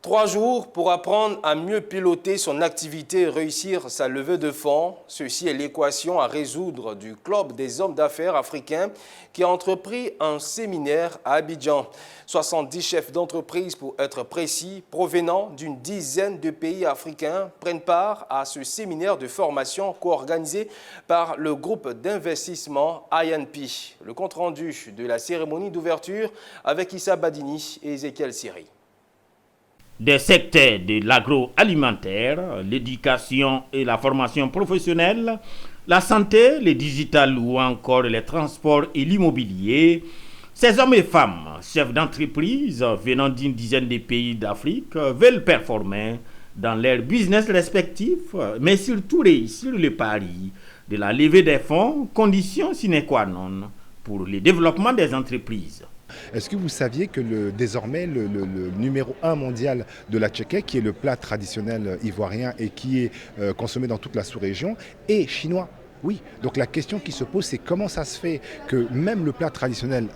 3 jours pour apprendre à mieux piloter son activité et réussir sa levée de fonds. Ceci est l'équation à résoudre du Club des hommes d'affaires africains qui a entrepris un séminaire à Abidjan. 70 chefs d'entreprise, pour être précis, provenant d'une dizaine de pays africains prennent part à ce séminaire de formation co-organisé par le groupe d'investissement INP. Le compte-rendu de la cérémonie d'ouverture avec Issa Badini et Ezekiel Siri. Des secteurs de l'agroalimentaire, l'éducation et la formation professionnelle, la santé, le digital ou encore les transports et l'immobilier. Ces hommes et femmes, chefs d'entreprise venant d'une dizaine de pays d'Afrique, veulent performer dans leurs business respectifs, mais surtout réussir le pari de la levée des fonds, condition sine qua non pour le développement des entreprises. Est-ce que vous saviez que désormais le numéro 1 mondial de la tchéké, qui est le plat traditionnel ivoirien et qui est consommé dans toute la sous-région, est chinois? Oui, donc la question qui se pose, c'est comment ça se fait que même le plat traditionnel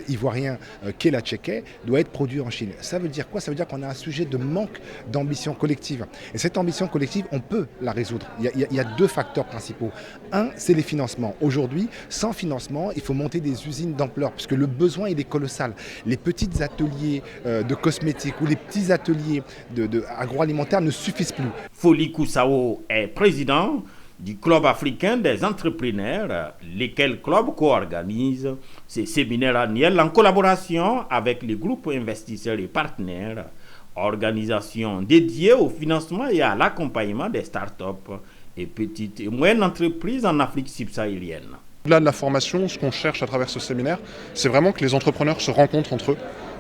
ivoirien qu'est la tchéké doit être produit en Chine. Ça veut dire quoi? Ça veut dire qu'on a un sujet de manque d'ambition collective. Et cette ambition collective, on peut la résoudre. Il y a deux facteurs principaux. Un, c'est les financements. Aujourd'hui, sans financement, il faut monter des usines d'ampleur, puisque le besoin, il est colossal. Les petits ateliers de cosmétiques ou les petits ateliers agroalimentaires ne suffisent plus. Foli Koussao est président du Club africain des entrepreneurs, lequel club co-organise ces séminaires annuels en collaboration avec les groupes investisseurs et partenaires, organisation dédiée au financement et à l'accompagnement des startups et petites et moyennes entreprises en Afrique subsaharienne. Au-delà de la formation, ce qu'on cherche à travers ce séminaire, c'est vraiment que les entrepreneurs se rencontrent entre eux,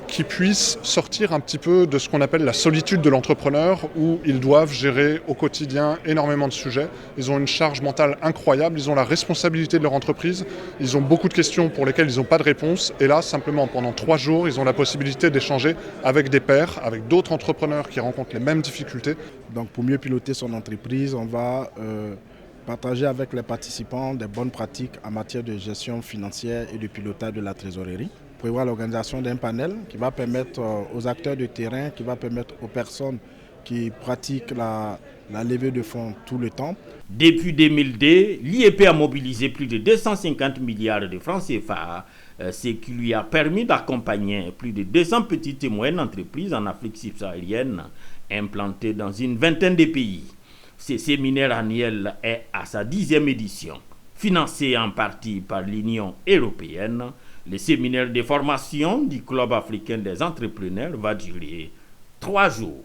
qui puissent sortir un petit peu de ce qu'on appelle la solitude de l'entrepreneur, où ils doivent gérer au quotidien énormément de sujets. Ils ont une charge mentale incroyable, ils ont la responsabilité de leur entreprise, ils ont beaucoup de questions pour lesquelles ils n'ont pas de réponse. Et là, simplement, pendant 3 jours, ils ont la possibilité d'échanger avec des pairs, avec d'autres entrepreneurs qui rencontrent les mêmes difficultés. Donc pour mieux piloter son entreprise, on va partager avec les participants des bonnes pratiques en matière de gestion financière et de pilotage de la trésorerie. Prévoir l'organisation d'un panel qui va permettre aux acteurs de terrain, qui va permettre aux personnes qui pratiquent la levée de fonds tout le temps. Depuis 2002, l'IEP a mobilisé plus de 250 milliards de francs CFA, ce qui lui a permis d'accompagner plus de 200 petites et moyennes entreprises en Afrique subsaharienne, implantées dans une vingtaine de pays. Ce séminaire annuel est à sa 10e édition. Financé en partie par l'Union européenne, le séminaire de formation du Club africain des entrepreneurs va durer 3 jours.